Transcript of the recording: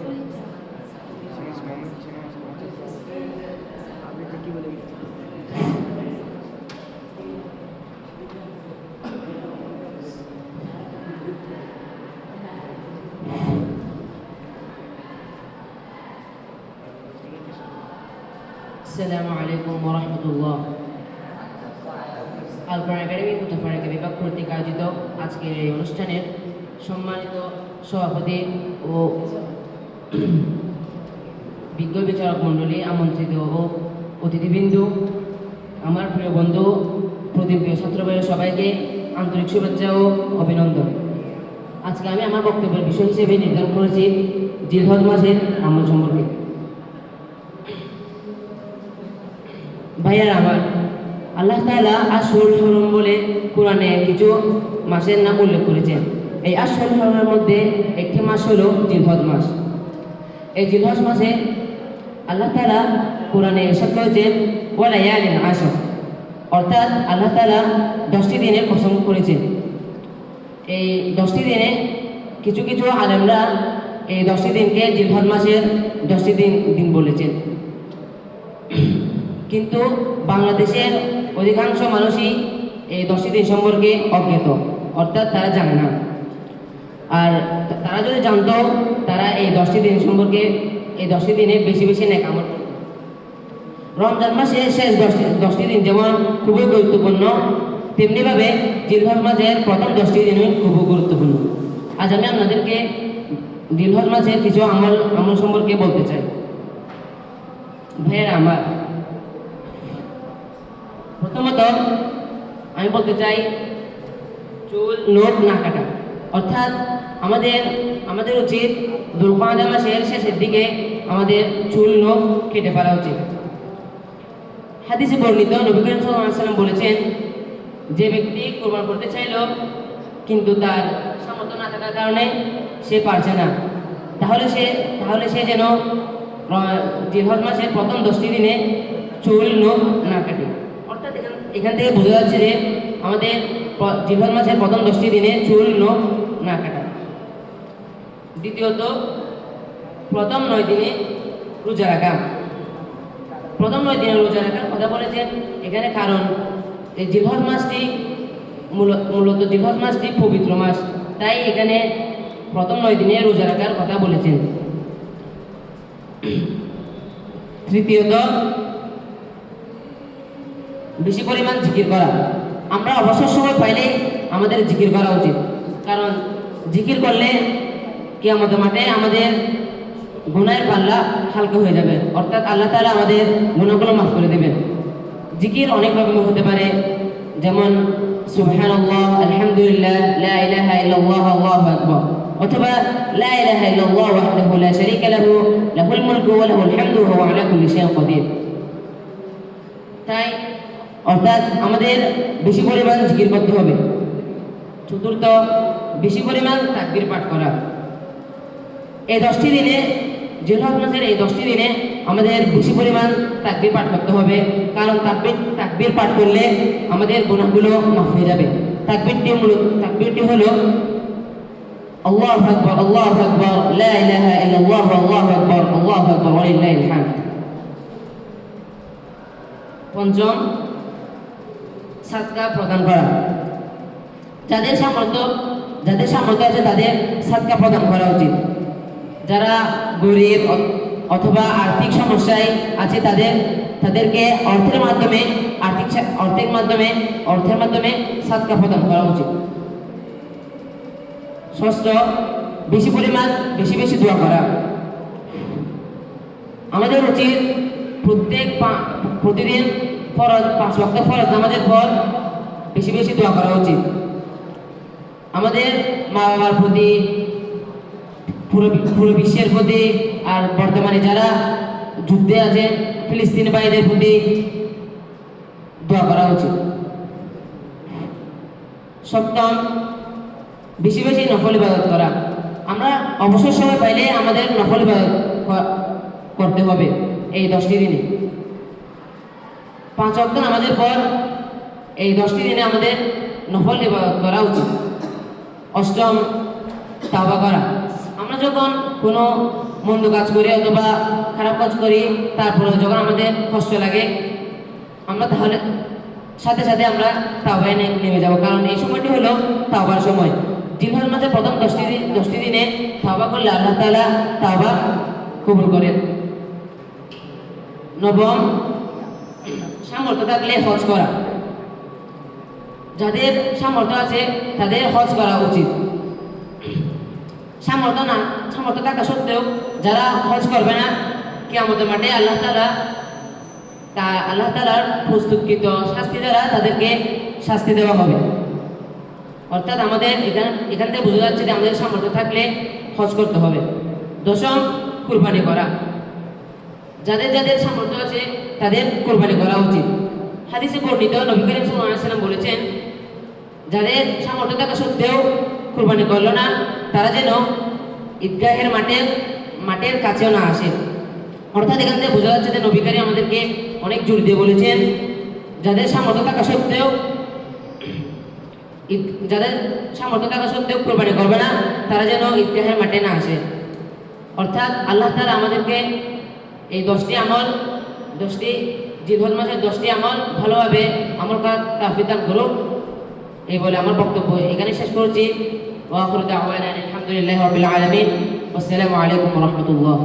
আসসালামু আলাইকুম ওয়া রাহমাতুল্লাহ। আল কোরআন একাডেমি মুতাফারিকা বিভাগ কর্তৃক আয়োজিত আজকের এই অনুষ্ঠানের সম্মানিত সভাপতি ও বিজ্ঞ বিচারক মণ্ডলী, আমন্ত্রিত ও অতিথিবৃন্দ, আমার প্রিয় বন্ধু, প্রদীপীয় ছাত্রভাইয়ের সবাইকে আন্তরিক শুভেচ্ছা ও অভিনন্দন। আজকে আমি আমার বক্তব্যের বিষয় হিসেবে নির্ধারণ করেছি জিলহজ মাসের আমল সম্পর্কে। ভাইয়ারা আমার, আল্লাহ তাআলা আশহুরুল হুরুম বলে কোরআনে কিছু মাসের নাম উল্লেখ করেছেন। এই আশহুরুল হুরুমের মধ্যে একটি মাস হলো জিলহজ মাস। এই জিলহজ মাসে আল্লাহ তাআলা কোরআনে ইরশাদ করেছেন ওয়া লায়ালিন আশর, অর্থাৎ আল্লাহ তাআলা 10টি দিনের কসম করেছেন। এই 10টি দিনে কিছু কিছু আলেমরা এই 10টি দিনকে জিলহজ মাসের 10টি দিন বলেছেন, কিন্তু বাংলাদেশের অধিকাংশ মানুষই এই 10টি দিন সম্পর্কে অজ্ঞাত, অর্থাৎ তারা জানে না। আর তারা যদি জানতো, তারা এই 10টি দিন সম্পর্কে, এই 10টি দিনে বেশি বেশি নেক আমল করত। রমজান মাসের শেষ 10টি দিন যেমন খুবই গুরুত্বপূর্ণ, তেমনিভাবে জিলহজ মাসের প্রথম 10টি দিনই খুবই গুরুত্বপূর্ণ। আজ আমি আপনাদেরকে জিলহজ মাসের কিছু আমল সম্পর্কে বলতে চাই। ভাইয়েরা আমার, প্রথমত আমি বলতে চাই চুল নখ না কাটা, অর্থাৎ আমাদের উচিত যুলকাদা মাসের শেষের দিকে আমাদের চুল নখ কেটে ফেলা উচিত। হাদিসে বর্ণিত নবী করিম সাল্লাল্লাহু আলাইহি ওয়াসাল্লাম বলেছেন, যে ব্যক্তি কুরবান করতে চাইল কিন্তু তার সামর্থ্য না থাকার কারণে সে পারছে না, তাহলে সে যেন জিলহজ মাসের প্রথম 10টি দিনে চুল নখ না কাটে। অর্থাৎ এখান থেকে বোঝা যাচ্ছে যে আমাদের জিলহজ মাসের প্রথম 10টি দিনে চুল নখ না কাটা। দ্বিতীয়ত, প্রথম 9 দিনে রোজা রাখা। প্রথম 9 দিনে রোজা রাখার কথা বলেছেন এখানে, কারণ এই জিলহজ মাসটি মূলত জিলহজ মাসটি পবিত্র মাস, তাই এখানে প্রথম 9 দিনে রোজা রাখার কথা বলেছেন। তৃতীয়ত, বেশি পরিমাণ জিকির করা। আমরা অবসর সময় পাইলে আমাদের জিকির করা উচিত, কারণ জিকির করলে কিয়ামতের মাঠে আমাদের গুনাহের পাল্লা হালকা হয়ে যাবে, অর্থাৎ আল্লাহ তাআলা আমাদের গুনাহগুলো মাফ করে দেবেন। জিকির অনেক রকমের হতে পারে, যেমন সুবহানাল্লাহ, আলহামদুলিল্লাহ, লা ইলাহা ইল্লাল্লাহ, আল্লাহু আকবার, অথবা লা ইলাহা ইল্লাল্লাহ ওয়াহদাহু লা শারীকা লাহু, লাহুল মুলকু ওয়া লাহুল হামদু ওয়া হুয়া আলা কুল্লি শাইইন কাদির। তাই অর্থাৎ আমাদের বেশি পরিমাণ জিকির করতে হবে। চতুর্থ, বেশি পরিমাণ তাকবীর পাঠ করা। এই 10টি দিনে, জিলহজ মাসের এই 10টি দিনে আমাদের বেশি পরিমাণ তাকবীর পাঠ করতে হবে, কারণ তাকবীর পাঠ করলে আমাদের গুনাহগুলো মাফ হয়ে যাবে। তাকবীরটি হলো আল্লাহু আকবার, আল্লাহু আকবার, লা ইলাহা ইল্লাল্লাহ, আল্লাহু আকবার, আল্লাহু আকবার ওয়া লিল্লাহিল হামদ। পঞ্চম, সাদকা প্রদান করা। যাদের সামর্থ্য আছে তাদের সাদকা প্রদান করা উচিত। যারা গরিব অথবা আর্থিক সমস্যায় আছে তাদেরকে অর্থের মাধ্যমে সাদকা প্রদান করা উচিত। ষষ্ঠ, বেশি বেশি দোয়া করা। আমাদের উচিত প্রতিদিন 5 ওয়াক্ত ফরজ নামাজের পর বেশি বেশি দোয়া করা উচিত। আমাদের মা বাবার প্রতি, পুরো বিশ্বের প্রতি, আর বর্তমানে যারা যুদ্ধে আছে ফিলিস্তিন ভাইদের প্রতি দোয়া করা উচিত। সপ্তম, বেশি বেশি নফল ইবাদত করা। আমরা অবসর সময় পাইলে আমাদের নফল ইবাদত করতে হবে এই 10টি দিনে। 5 ওয়াক্ত নামাজের পর এই 10টি দিনে আমাদের নফল ইবাদত করা উচিত। অষ্টম, তাওবা করা। আমরা যখন কোনো মন্দ কাজ করি অথবা খারাপ কাজ করি, তারপরে যখন আমাদের কষ্ট লাগে আমরা তাহলে সাথে সাথে আমরা তাওবায় নেমে যাব, কারণ এই সময়টি হলো তাওবার সময়। জিলহজ মাসের প্রথম 10টি দিনে তাওবা করলে আল্লাহ তাআলা তাওবা কবুল করেন। নবম, সামর্থ্য থাকলে হজ করা। যাদের সামর্থ্য আছে তাদের হজ করা উচিত। সামর্থ্য থাকা সত্ত্বেও যারা হজ করবে না, কিয়ামতের মাঠে আল্লাহ তাআলার প্রস্তুতকৃত শাস্তি দ্বারা তাদেরকে শাস্তি দেওয়া হবে। অর্থাৎ আমাদের এখান থেকে বোঝা যাচ্ছে যে আমাদের সামর্থ্য থাকলে হজ করতে হবে। দশম, কুরবানি করা। যাদের যাদের সামর্থ্য আছে তাদের কুরবানি করা উচিত। হাদিসে বর্ণিত নবী করিম সাল্লাল্লাহু আলাইহি ওয়াসাল্লাম বলেছেন, যাদের সামর্থ্য থাকা সত্ত্বেও কুরবানি করলো না তারা যেন ঈদগাহের মাঠের কাছেও না আসে। অর্থাৎ এখান থেকে বোঝা যাচ্ছে যে নবী করিম আমাদেরকে অনেক জোর দিয়ে বলেছেন, যাদের সামর্থ্য থাকা সত্ত্বেও কুরবানি করবে না তারা যেন ঈদগাহের মাঠে না আসে। অর্থাৎ আল্লাহ তাআলা আমাদেরকে এই 10টি জিলহজ মাসের 10টি আমল ভালোভাবে আমল করার তৌফিক দান করুন। এই বলে আমার বক্তব্য এখানে শেষ করছি। ওয়া আখিরু দাওয়ানা আলহামদুলিল্লাহি রাব্বিল আলামিন। আসসালামু আলাইকুম ওয়া রাহমাতুল্লাহ।